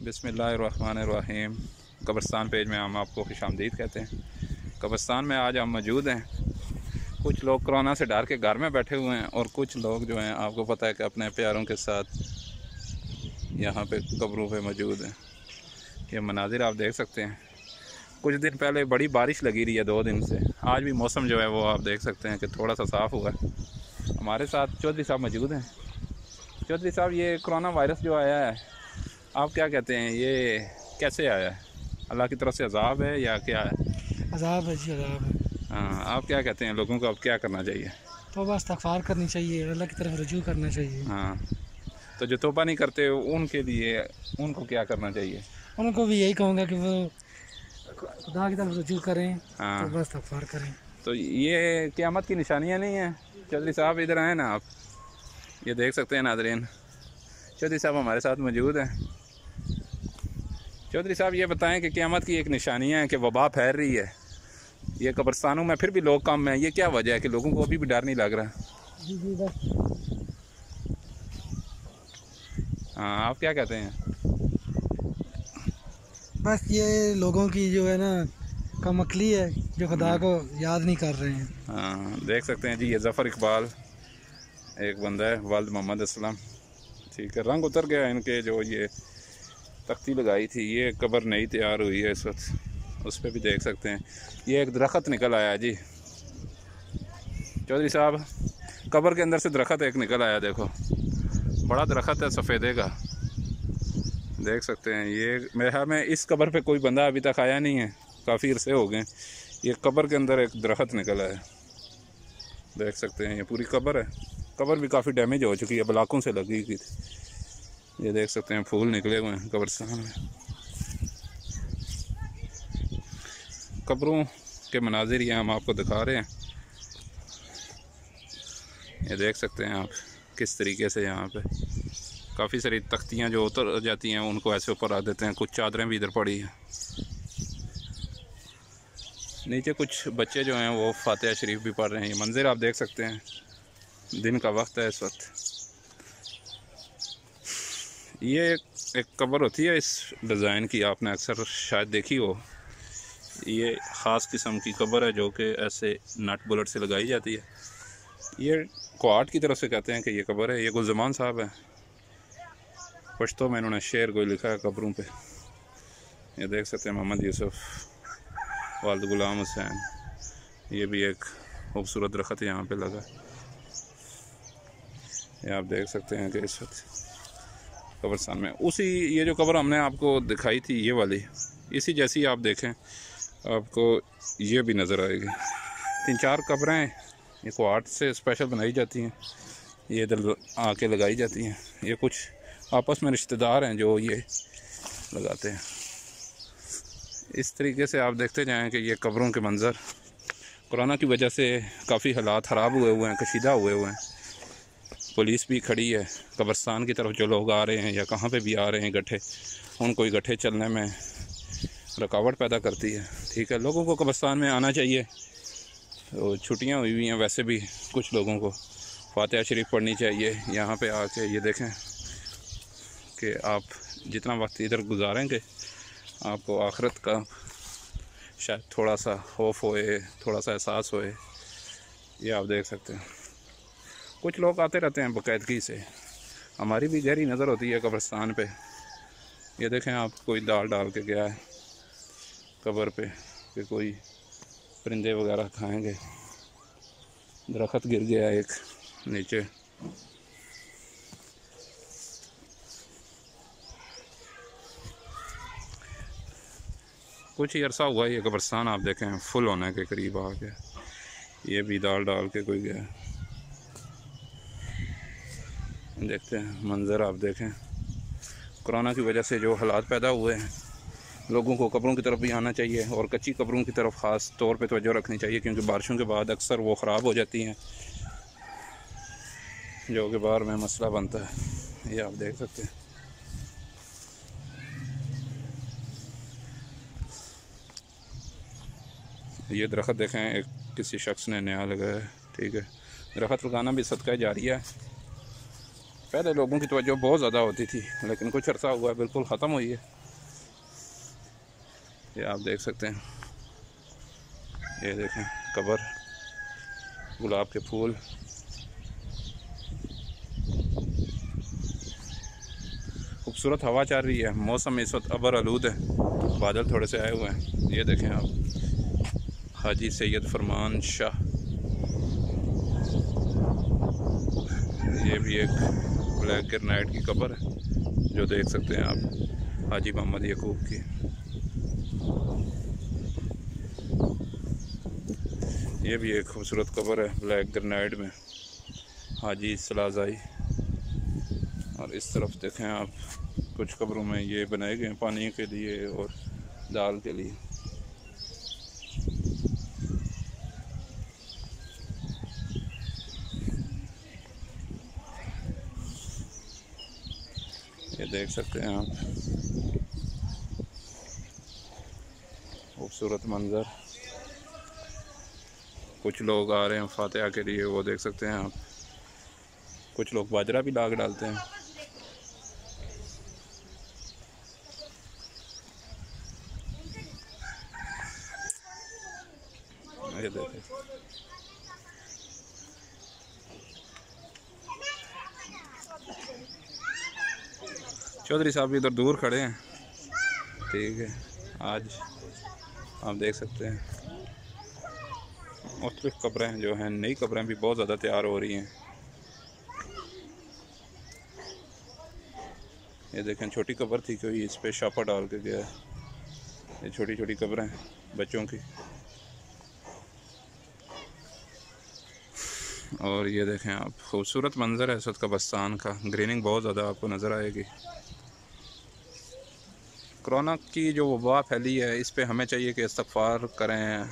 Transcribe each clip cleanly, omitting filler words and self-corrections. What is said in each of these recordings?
बिस्मिल्लाहिर्रहमानिर्रहीम। कब्रिस्तान पेज में हम आपको खुशामदीद कहते हैं। कब्रिस्तान में आज हम मौजूद हैं। कुछ लोग कोरोना से डर के घर में बैठे हुए हैं और कुछ लोग जो हैं आपको पता है कि अपने प्यारों के साथ यहाँ पे कब्रों पे मौजूद हैं। ये मनाजिर आप देख सकते हैं। कुछ दिन पहले बड़ी बारिश लगी रही है 2 दिन से। आज भी मौसम जो है वो आप देख सकते हैं कि थोड़ा सा साफ़ हुआ है। हमारे साथ चौधरी साहब मौजूद हैं। चौधरी साहब, ये कोरोना वायरस जो आया है, आप क्या कहते हैं, ये कैसे आया है? अल्लाह की तरफ से अजाब है या क्या है? अजाब है जी, अजाब है। हाँ, आप क्या कहते हैं, लोगों को अब क्या करना चाहिए? तौबा इस्तग़फ़ार करनी चाहिए, अल्लाह की तरफ रुजू करना चाहिए। हाँ, तो जो तौबा नहीं करते उनके लिए उनको क्या करना चाहिए? उनको भी यही कहूँगा कि वो खुदा की तरफ रुजू करें, हाँ, तौबा इस्तग़फ़ार करें। तो ये क़यामत की निशानियाँ नहीं हैं? चौधरी साहब इधर आए ना आप, ये देख सकते हैं नाज़रीन। चौधरी साहब हमारे साथ मौजूद हैं। चौधरी साहब, ये बताएं कि क़यामत की एक निशानियाँ हैं कि वबा फैल रही है। ये कब्रिस्तानों में फिर भी लोग कम हैं, ये क्या वजह है कि लोगों को अभी भी डर नहीं लग रहा? जी जी, बस हाँ, आप क्या कहते हैं? बस ये लोगों की जो है ना कमअक्ली है, जो खुदा को याद नहीं कर रहे हैं। हाँ, देख सकते हैं जी, ये ज़फ़र इकबाल एक बंदा है, वालिद मोहम्मद अस्लम। ठीक है, रंग उतर गया इनके, जो ये तख्ती लगाई थी, ये कब्र नई तैयार हुई है इस वक्त, उस पर भी देख सकते हैं। ये एक दरख्त निकल आया जी चौधरी साहब, कब्र के अंदर से दरख्त एक निकल आया, देखो बड़ा दरख्त है सफ़ेदे का, देख सकते हैं। ये मेरे ख्याल में इस कब्र पे कोई बंदा अभी तक आया नहीं है, काफ़ी अरसे हो गए। ये कब्र के अंदर एक दरख्त निकला है, देख सकते हैं। ये पूरी कब्र है, कब्र भी काफ़ी डैमेज हो चुकी है, ब्लाकों से लगी हुई थी। ये देख सकते हैं फूल निकले हुए हैं कब्रिस्तान में। कब्रों के मनाजिर ये हम आपको दिखा रहे हैं। ये देख सकते हैं आप किस तरीके से यहाँ पे काफ़ी सारी तख्तियाँ जो उतर जाती हैं उनको ऐसे ऊपर आ देते हैं। कुछ चादरें भी इधर पड़ी हैं। नीचे कुछ बच्चे जो हैं वो फातिहा शरीफ भी पढ़ रहे हैं। ये मंज़िर आप देख सकते हैं, दिन का वक्त है इस वक्त। ये एक कब्र होती है इस डिज़ाइन की, आपने अक्सर शायद देखी हो। ये ख़ास किस्म की कब्र है जो कि ऐसे नट बुलेट से लगाई जाती है। ये क्वार्ट की तरफ से कहते हैं कि ये कब्र है। ये गुलजमान साहब है, पश्तो में इन्होंने शेर कोई लिखा है कब्रों पे। ये देख सकते हैं मोहम्मद यूसुफ, वालिद गुलाम हुसैन। ये भी एक खूबसूरत दरख्त यहाँ पे लगा। ये आप देख सकते हैं कि इस वक्त कब्रिस्तान में उसी ये जो कब्र हमने आपको दिखाई थी, ये वाली इसी जैसी आप देखें आपको ये भी नज़र आएगी। 3-4 कब्रें ये क्वार्ट से स्पेशल बनाई जाती हैं, ये इधर आके लगाई जाती हैं। ये कुछ आपस में रिश्तेदार हैं जो ये लगाते हैं। इस तरीके से आप देखते जाएं कि ये कब्रों के मंज़र कोरोना की वजह से काफ़ी हालात ख़राब हुए हैं, कशीदा हुए हैं। पुलिस भी खड़ी है कब्रिस्तान की तरफ, जो लोग आ रहे हैं या कहाँ पे भी आ रहे हैं गड्ढे, उनको गड्ढे चलने में रुकावट पैदा करती है। ठीक है, लोगों को कब्रिस्तान में आना चाहिए। तो छुट्टियां हुई हुई हैं, वैसे भी कुछ लोगों को फातिहा शरीफ पढ़नी चाहिए। यहाँ पे आके ये देखें कि आप जितना वक्त इधर गुजारेंगे आपको आखिरत का शायद थोड़ा सा खौफ होए, थोड़ा सा एहसास होए। ये आप देख सकते हैं कुछ लोग आते रहते हैं बाकायदगी से। हमारी भी गहरी नज़र होती है कब्रिस्तान पे। ये देखें आप, कोई दाल डाल के गया है कब्र पे कि कोई परिंदे वगैरह खाएंगे। दरख्त गिर गया एक नीचे। कुछ ही अरसा हुआ ये कब्रिस्तान आप देखें फुल होने के करीब आ गया। ये भी दाल डाल के कोई गया। देखते हैं मंज़र आप देखें। कोरोना की वजह से जो हालात पैदा हुए हैं, लोगों को कब्रों की तरफ भी आना चाहिए और कच्ची कब्रों की तरफ ख़ास तौर पे तवज्जो रखनी चाहिए, क्योंकि बारिशों के बाद अक्सर वो ख़राब हो जाती हैं, जो कि बाहर में मसला बनता है। ये आप देख सकते हैं। ये दरख्त देखें, एक किसी शख्स ने नया लगाया है। ठीक है, दरख्त लगाना भी सदका जारिया है। पहले लोगों की तवज्जो बहुत ज़्यादा होती थी, लेकिन कुछ अर्सा हुआ है बिल्कुल ख़त्म हुई है। ये आप देख सकते हैं, ये देखें कब्र, गुलाब के फूल, खूबसूरत हवा चल रही है। मौसम इस वक्त अबर आलूद है, बादल थोड़े से आए हुए हैं। ये देखें आप, हाजी सैयद फरमान शाह, ये भी एक ब्लैक ग्रेनाइट की कब्र है जो देख सकते हैं आप, हाजी मोहम्मद यकूब की। ये भी एक खूबसूरत कब्र है ब्लैक ग्रेनाइट में, हाजी सलाज़ाई। और इस तरफ देखें आप, कुछ कब्रों में ये बनाए गए हैं पानी के लिए और दाल के लिए। ये देख सकते हैं आप, खूबसूरत मंज़र। कुछ लोग आ रहे हैं फातिहा के लिए, वो देख सकते हैं आप। कुछ लोग बाजरा भी लाग डालते हैं। ये देखें, चौधरी साहब भी इधर दूर खड़े हैं। ठीक है, आज आप देख सकते हैं मुख्तलिफ कब्रें जो हैं, नई कब्रें भी बहुत ज़्यादा तैयार हो रही हैं। ये देखें, छोटी कब्र थी कोई, इस पर शापा डाल के गया है। ये छोटी छोटी कब्रें बच्चों की। और ये देखें आप, खूबसूरत मंज़र है इस वक्त कब्रिस्तान का। ग्रीनिंग बहुत ज़्यादा आपको नज़र आएगी। कोरोना की जो वबा फैली है, इस पे हमें चाहिए कि इस्तग़फ़ार करें।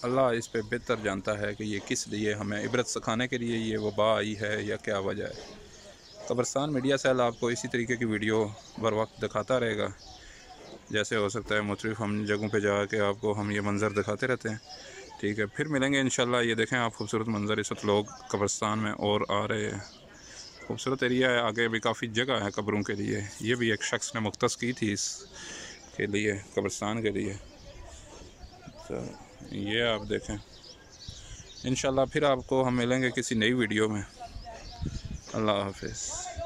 अल्लाह इस पे बेहतर जानता है कि ये किस लिए, हमें इबरत सिखाने के लिए ये वबा आई है या क्या वजह है। कब्रिस्तान मीडिया सेल आपको इसी तरीके की वीडियो बर वक्त दिखाता रहेगा। जैसे हो सकता है मुख्तलिफ हम जगहों पे जाके आपको हम ये मंज़र दिखाते रहते हैं। ठीक है, फिर मिलेंगे इंशाल्लाह। ये देखें आप, खूबसूरत मंज़र। इस वक्त लोग कब्रिस्तान में और आ रहे हैं। खूबसूरत एरिया है, आगे भी काफ़ी जगह है कब्रों के लिए। ये भी एक शख्स ने मुख्तस की थी इसके लिए, कब्रिस्तान के लिए। तो ये आप देखें, इंशाल्लाह फिर आपको हम मिलेंगे किसी नई वीडियो में। अल्लाह हाफ़िज़।